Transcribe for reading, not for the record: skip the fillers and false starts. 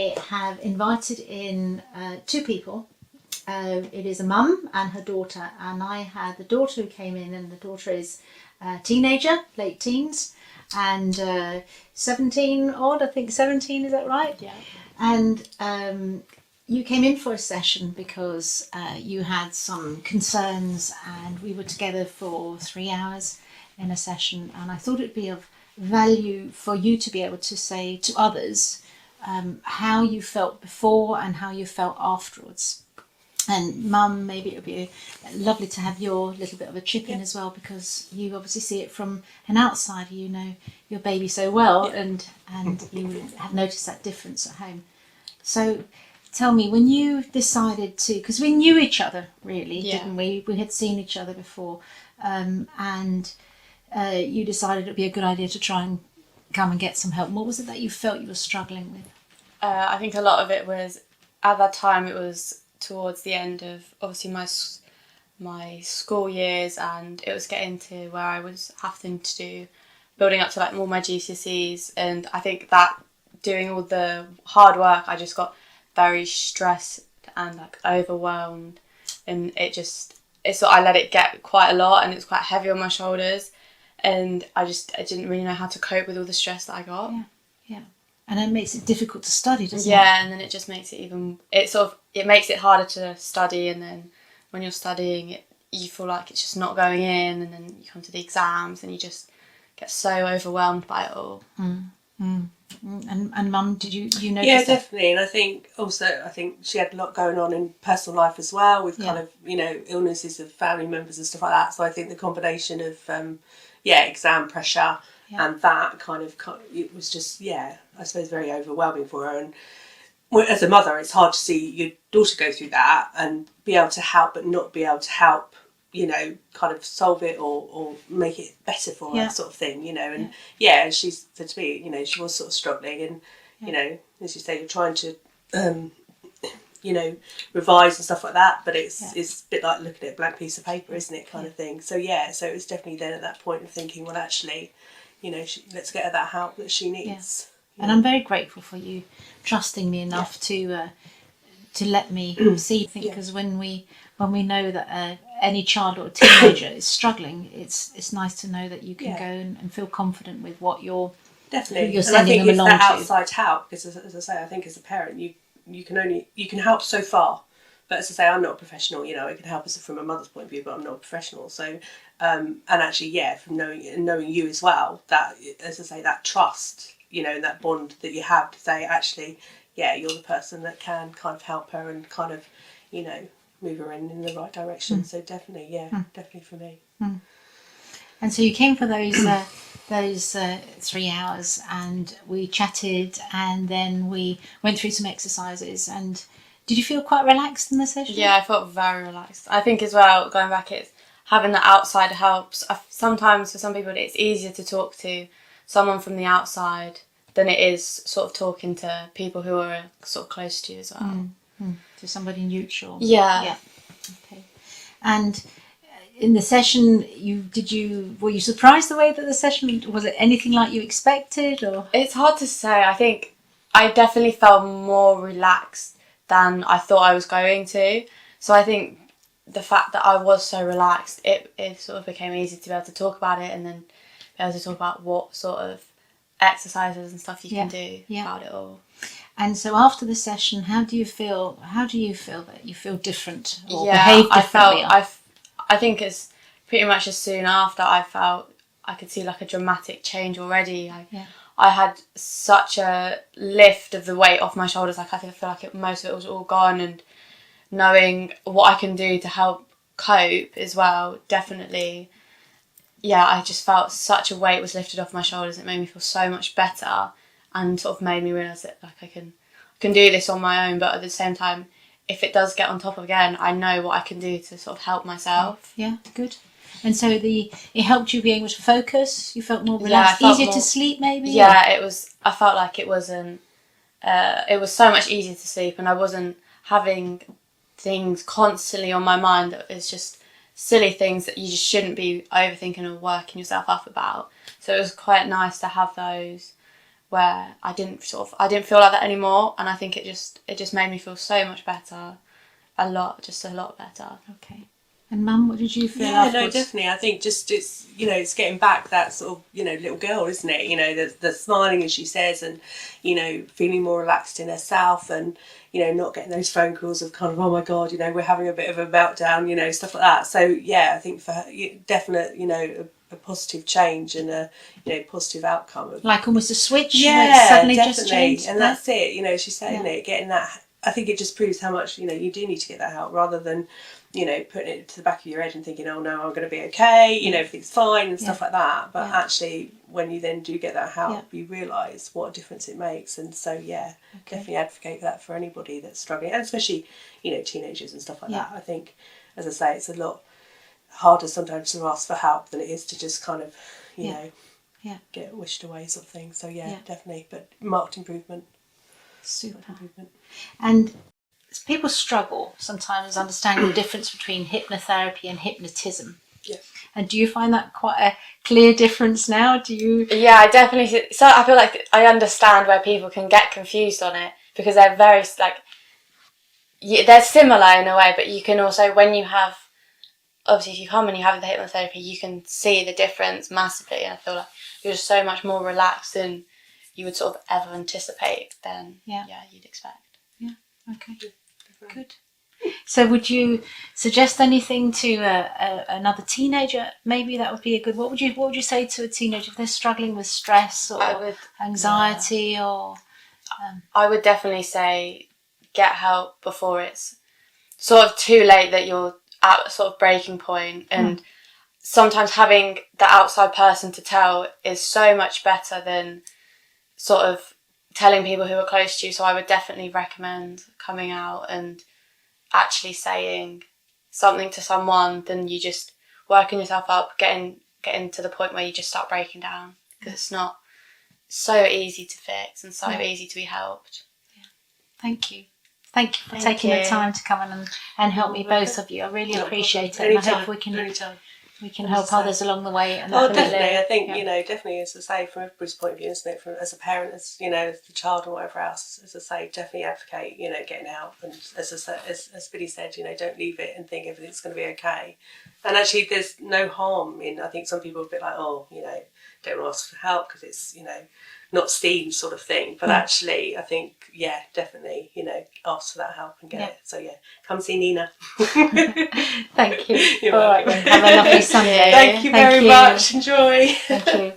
I have invited in two people. It is a mum and her daughter, and I had the daughter who came in, and the daughter is a teenager, late teens, and 17 odd, I think 17, is that right? Yeah. And you came in for a session because you had some concerns, and we were together for 3 hours in a session, and I thought it'd be of value for you to be able to say to others how you felt before and how you felt afterwards. And Mum, maybe it would be lovely to have your little bit of a chip in as well, because you obviously see it from an outsider. You know your baby so well, and you have noticed that difference at home. So tell me, when you decided to, because we knew each other really, didn't we? We had seen each other before, and you decided it would be a good idea to try and come and get some help. What was it that you felt you were struggling with? I think a lot of it was, at that time, it was towards the end of obviously my school years, and it was getting to where I was having to do, building up to like all my GCSEs, and I think that doing all the hard work, I just got very stressed and like overwhelmed, and I let it get quite a lot, and it's quite heavy on my shoulders, and I didn't really know how to cope with all the stress that I got. Yeah. And it makes it difficult to study, doesn't it? Yeah, and then it just makes it it makes it harder to study, and then when you're studying it, you feel like it's just not going in, and then you come to the exams and you just get so overwhelmed by it all. And Mum, did you notice Yeah, that? definitely. And I think she had a lot going on in personal life as well, with kind of, illnesses of family members and stuff like that. So I think the combination of, exam pressure and that it was just, I suppose very overwhelming for her. And as a mother, it's hard to see your daughter go through that and be able to help, but not be able to help, kind of solve it or make it better for her, sort of thing, and and she said to me, she was sort of struggling, and as you say, you're trying to revise and stuff like that, but it's a bit like looking at a blank piece of paper, isn't it, kind of thing. So so it was definitely then at that point of thinking, well, actually, let's get her that help that she needs. And I'm very grateful for you trusting me enough to let me see. Because when we know that any child or teenager is struggling, it's nice to know that you can go and feel confident with what you're definitely. You're sending and I think them it's along that to. outside help, because as I say, I think as a parent you can help so far. But as I say, I'm not a professional. I can help us from a mother's point of view, but I'm not a professional. So, and actually, from knowing you as well, that, as I say, that trust, and that bond that you have to say, actually, you're the person that can kind of help her and kind of, move her in the right direction. So definitely, definitely for me. And so you came for those 3 hours, and we chatted, and then we went through some exercises. And did you feel quite relaxed in the session? Yeah, I felt very relaxed. I think as well, going back, it's having the outside helps. Sometimes for some people it's easier to talk to someone from the outside than it is sort of talking to people who are sort of close to you as well. To somebody neutral. Yeah. Okay. And in the session, were you surprised the way that the session, was it anything like you expected, or? It's hard to say. I think I definitely felt more relaxed than I thought I was going to. So I think the fact that I was so relaxed, it sort of became easy to be able to talk about it, and then be able to talk about what sort of exercises and stuff you can do about it all. And so after the session, how do you feel that you feel different or behave differently? I think it's pretty much as soon after I felt I could see like a dramatic change already. I had such a lift of the weight off my shoulders. Like I feel like most of it was all gone, and knowing what I can do to help cope as well, definitely. Yeah, I just felt such a weight was lifted off my shoulders. It made me feel so much better, and sort of made me realise that like I can do this on my own. But at the same time, if it does get on top again, I know what I can do to sort of help myself. Yeah, good. And so it helped you be able to focus. You felt more relaxed, easier to sleep, maybe. Yeah, it was. I felt like it wasn't. It was so much easier to sleep, and I wasn't having things constantly on my mind that is just silly things that you just shouldn't be overthinking or working yourself up about. So it was quite nice to have those where I didn't feel like that anymore, and I think it just made me feel so much better, a lot better. Okay. And Mum, what did you feel Yeah, afterwards? no, definitely. I think just it's getting back that sort of little girl, isn't it? The smiling as she says, and feeling more relaxed in herself, and not getting those phone calls of kind of, oh my god, we're having a bit of a meltdown, stuff like that. So yeah, I think for her, definite, a positive change and a positive outcome of Like almost a switch. yeah, Suddenly definitely. just changed. And that's it. She's saying it, getting that. I think it just proves how much you do need to get that help, rather than putting it to the back of your head and thinking, oh no, I'm going to be okay, everything's fine and stuff like that. But actually, when you then do get that help, you realise what a difference it makes. And so definitely advocate that for anybody that's struggling, and especially teenagers and stuff like that. I think, as I say, it's a lot harder sometimes to ask for help than it is to just kind of get wished away sort of thing. So definitely, but marked improvement. Super. Improvement. And people struggle sometimes understanding the difference between hypnotherapy and hypnotism. Yes. And do you find that quite a clear difference now? Do you? Yeah, I definitely. So I feel like I understand where people can get confused on it, because they're very they're similar in a way, but you can also, when you have, obviously if you come and you have the hypnotherapy, you can see the difference massively, and I feel like you're just so much more relaxed than you would sort of ever anticipate than you'd expect. Yeah. Okay. Good. So would you suggest anything to another teenager? Maybe that would be a good. What would you say to a teenager if they're struggling with stress or anxiety or? I would definitely say get help before it's sort of too late, that you're at a sort of breaking point. And sometimes having the outside person to tell is so much better than sort of telling people who are close to you. So I would definitely recommend coming out and actually saying something to someone than you just working yourself up, getting to the point where you just start breaking down, because it's not so easy to fix and so easy to be helped. Thank you for taking the time to come in and help me, both of you. I really appreciate it. And I hope we can help others along the way. And definitely. I think definitely, as I say, from everybody's point of view, isn't it? As a parent, as as the child or whatever else, as I say, definitely advocate getting help. And as Billy said, don't leave it and think everything's going to be okay. And actually, there's no harm in. I think some people are a bit like, don't want to ask for help because it's not seen sort of thing. But actually, I think definitely ask for that help and get it. So come see Nina. Thank you. You're All right, welcome. have a lovely Sunday. Thank you very much. Enjoy. Thank you.